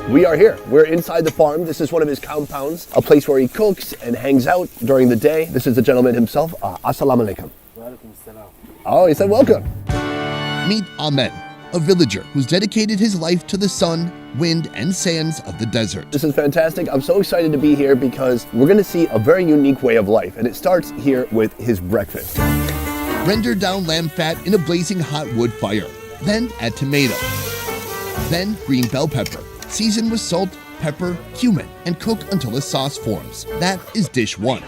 We are here. We're inside the farm. This is one of his compounds, a place where he cooks and hangs out during the day. This is the gentleman himself. Assalamu alaikum. Oh, he said welcome. Meet Ahmed, a villager who's dedicated his life to the sun, wind, and sands of the desert. This is fantastic. I'm so excited to be here because we're going to see a very unique way of life, and it starts here with his breakfast. Render down lamb fat in a blazing hot wood fire. Then add tomato. Then green bell pepper. Season with salt, pepper, cumin, and cook until a sauce forms. That is dish 1.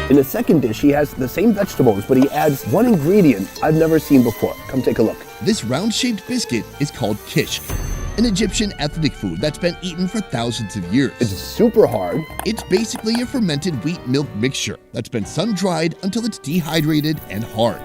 In the second dish, he has the same vegetables, but he adds one ingredient I've never seen before. Come take a look. This round-shaped biscuit is called kishk, an Egyptian ethnic food that's been eaten for thousands of years. It's super hard. It's basically a fermented wheat milk mixture that's been sun-dried until it's dehydrated and hard.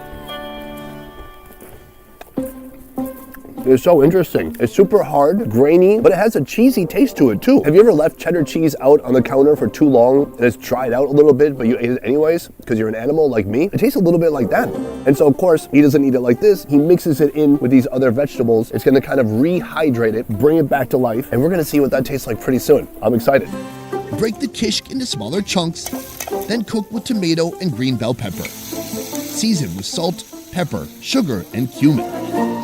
It's so interesting. It's super hard, grainy, but it has a cheesy taste to it too. Have you ever left cheddar cheese out on the counter for too long and it's dried out a little bit, but you ate it anyways because you're an animal like me? It tastes a little bit like that. And so of course, he doesn't eat it like this. He mixes it in with these other vegetables. It's gonna kind of rehydrate it, bring it back to life, and we're gonna see what that tastes like pretty soon. I'm excited. Break the kishk into smaller chunks, then cook with tomato and green bell pepper. Season with salt, pepper, sugar, and cumin.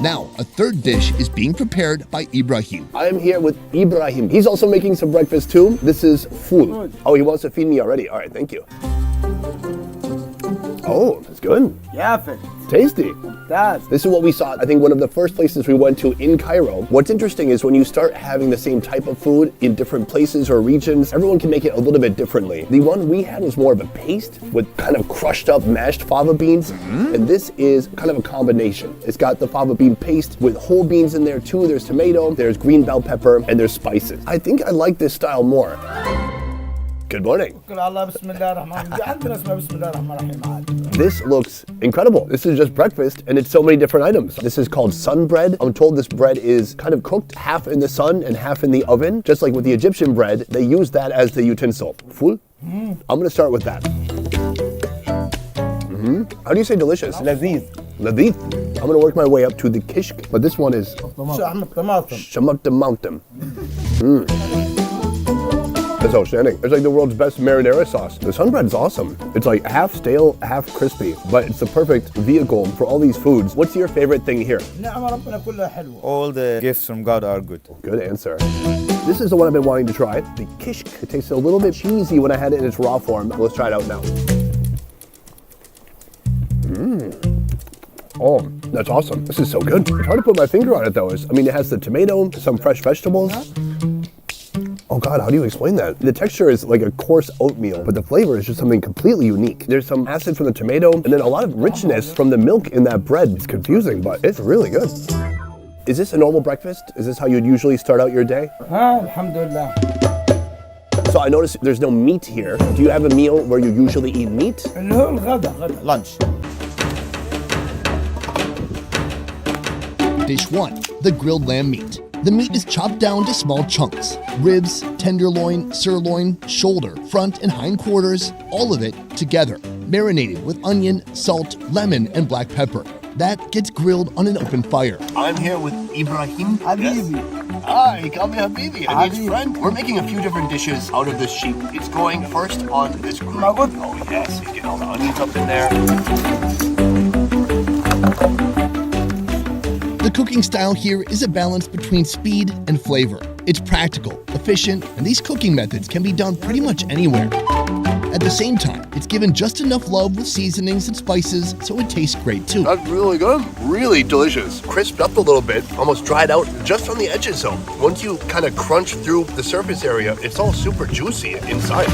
Now, a third dish is being prepared by Ibrahim. I am here with Ibrahim. He's also making some breakfast too. This is fool. Oh, he wants to feed me already. All right, thank you. Oh, it's good. Yafet. Tasty. That's This is what we saw, I think, one of the first places we went to in Cairo. What's interesting is when you start having the same type of food in different places or regions, everyone can make it a little bit differently. The one we had was more of a paste with kind of crushed up mashed fava beans, and this is kind of a combination. It's got the fava bean paste with whole beans in there too. There's tomato, there's green bell pepper, and there's spices. I think I like this style more. Good morning. This looks incredible. This is just breakfast and it's so many different items. This is called sun bread. I'm told this bread is kind of cooked half in the sun and half in the oven. Just like with the Egyptian bread, they use that as the utensil. Full? I'm gonna start with that. How do you say delicious? لذيذ. Ladith. I'm gonna work my way up to the kishk, but this one is shamak mountain. That's outstanding. It's like the world's best marinara sauce. The sun bread is awesome. It's like half stale, half crispy, but it's the perfect vehicle for all these foods. What's your favorite thing here? All the gifts from God are good. Good answer. This is the one I've been wanting to try, the kishk. It tastes a little bit cheesy when I had it in its raw form. Let's try it out now. Oh, that's awesome. This is so good. It's hard to put my finger on it though. I mean, it has the tomato, some fresh vegetables. Oh God, how do you explain that? The texture is like a coarse oatmeal, but the flavor is just something completely unique. There's some acid from the tomato and then a lot of richness from the milk in that bread. It's confusing, but it's really good. Is this a normal breakfast? Is this how you'd usually start out your day? Alhamdulillah. So I noticed there's no meat here. Do you have a meal where you usually eat meat? Lunch. Dish 1, the grilled lamb meat. The meat is chopped down to small chunks. Ribs, tenderloin, sirloin, shoulder, front and hind quarters, all of it together, marinated with onion, salt, lemon, and black pepper. That gets grilled on an open fire. I'm here with Ibrahim. Habibi. Hi, call me Habibi. I mean, friend. We're making a few different dishes out of this sheep. It's going first on this grill. Oh yes, he's getting all the onions up in there. The cooking style here is a balance between speed and flavor. It's practical, efficient, and these cooking methods can be done pretty much anywhere. At the same time, it's given just enough love with seasonings and spices so it tastes great too. That's really good. Really delicious. Crisped up a little bit, almost dried out just on the edges though. Once you kind of crunch through the surface area, it's all super juicy inside.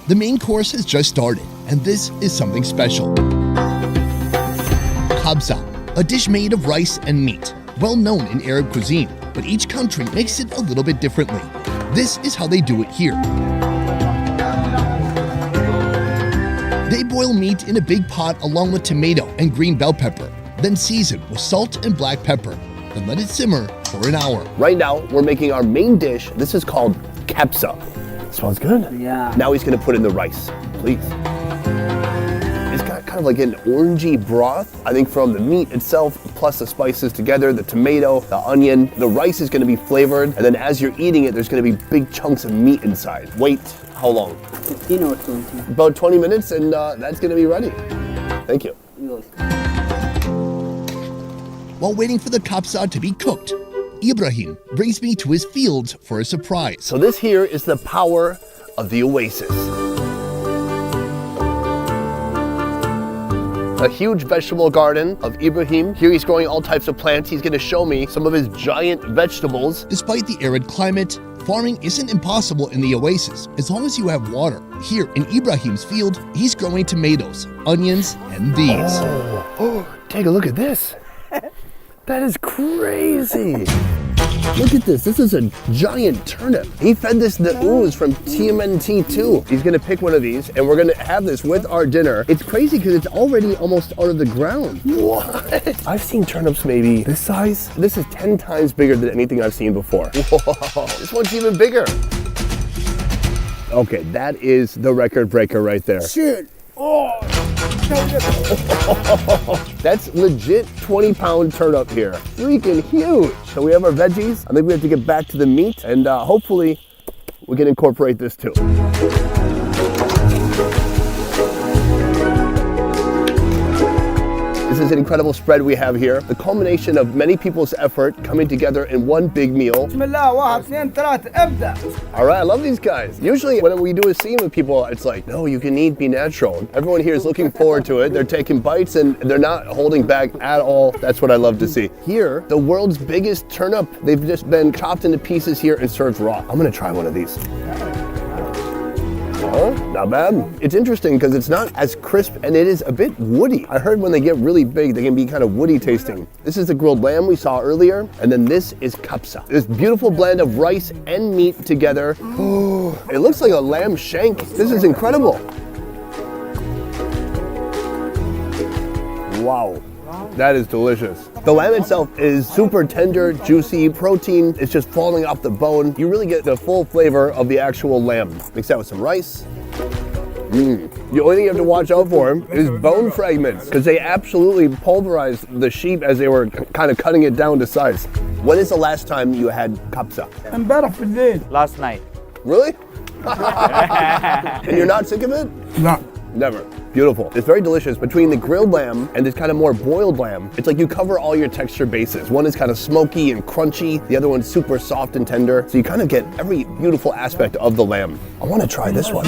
The main course has just started, and this is something special. Kabsa, a dish made of rice and meat, well known in Arab cuisine, but each country makes it a little bit differently. This is how they do it here. They boil meat in a big pot along with tomato and green bell pepper, then season with salt and black pepper, then let it simmer for an hour. Right now, we're making our main dish. This is called kabsa. Smells good. Yeah. Now he's gonna put in the rice, please. It's got kind of like an orangey broth, I think from the meat itself, plus the spices together, the tomato, the onion. The rice is gonna be flavored, and then as you're eating it, there's gonna be big chunks of meat inside. Wait, how long? 15 or 20. About 20 minutes, and that's gonna be ready. Thank you. While waiting for the kapsa to be cooked, Ibrahim brings me to his fields for a surprise. So this here is the power of the oasis. A huge vegetable garden of Ibrahim. Here he's growing all types of plants. He's gonna show me some of his giant vegetables. Despite the arid climate, farming isn't impossible in the oasis as long as you have water. Here in Ibrahim's field, he's growing tomatoes, onions, and these. Oh, take a look at this. That is crazy. Look at this. This is a giant turnip. He fed this the ooze from TMNT2. He's gonna pick one of these, and we're gonna have this with our dinner. It's crazy because it's already almost out of the ground. What? I've seen turnips maybe this size. This is 10 times bigger than anything I've seen before. Whoa, this one's even bigger. Okay, that is the record breaker right there. Shit. That's legit 20-pound turnip here. Freaking huge. So we have our veggies. I think we have to get back to the meat, and hopefully we can incorporate this too. This is an incredible spread we have here. The culmination of many people's effort coming together in one big meal. All right, I love these guys. Usually when we do a scene with people, it's like, no, you can eat, be natural. Everyone here is looking forward to it. They're taking bites and they're not holding back at all. That's what I love to see. Here, the world's biggest turnip. They've just been chopped into pieces here and served raw. I'm gonna try one of these. Oh, not bad. It's interesting because it's not as crisp and it is a bit woody. I heard when they get really big, they can be kind of woody tasting. This is the grilled lamb we saw earlier, and then this is kapsa. This beautiful blend of rice and meat together. Oh, it looks like a lamb shank. This is incredible. Wow. That is delicious. The lamb itself is super tender, juicy, protein. It's just falling off the bone. You really get the full flavor of the actual lamb. Mix that with some rice. The only thing you have to watch out for is bone fragments, because they absolutely pulverized the sheep as they were kind of cutting it down to size. When is the last time you had kapsa? Last night. Really? And you're not sick of it? No. Never. Beautiful. It's very delicious. Between the grilled lamb and this kind of more boiled lamb, it's like you cover all your texture bases. One is kind of smoky and crunchy. The other one's super soft and tender. So you kind of get every beautiful aspect of the lamb. I want to try this one.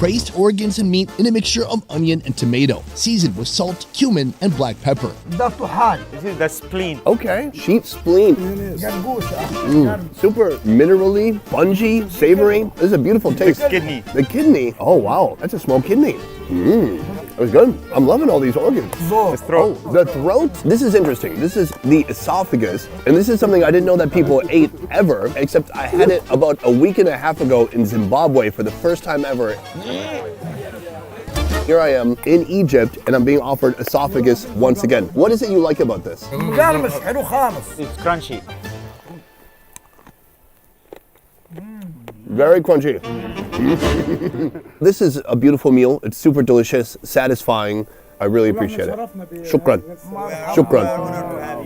Braised organs and meat in a mixture of onion and tomato, seasoned with salt, cumin, and black pepper. This is the spleen. Okay. Sheep spleen. Super minerally, spongy, savory. This is a beautiful taste. The kidney. The kidney. Oh, wow. That's a smoked kidney. That was good. I'm loving all these organs. The throat. Oh, the throat? This is interesting. This is the esophagus. And this is something I didn't know that people ate ever, except I had it about a week and a half ago in Zimbabwe for the first time ever. Here I am in Egypt and I'm being offered esophagus once again. What is it you like about this? It's crunchy. Very crunchy. This is a beautiful meal. It's super delicious, satisfying. I really appreciate it. Shukran. Shukran.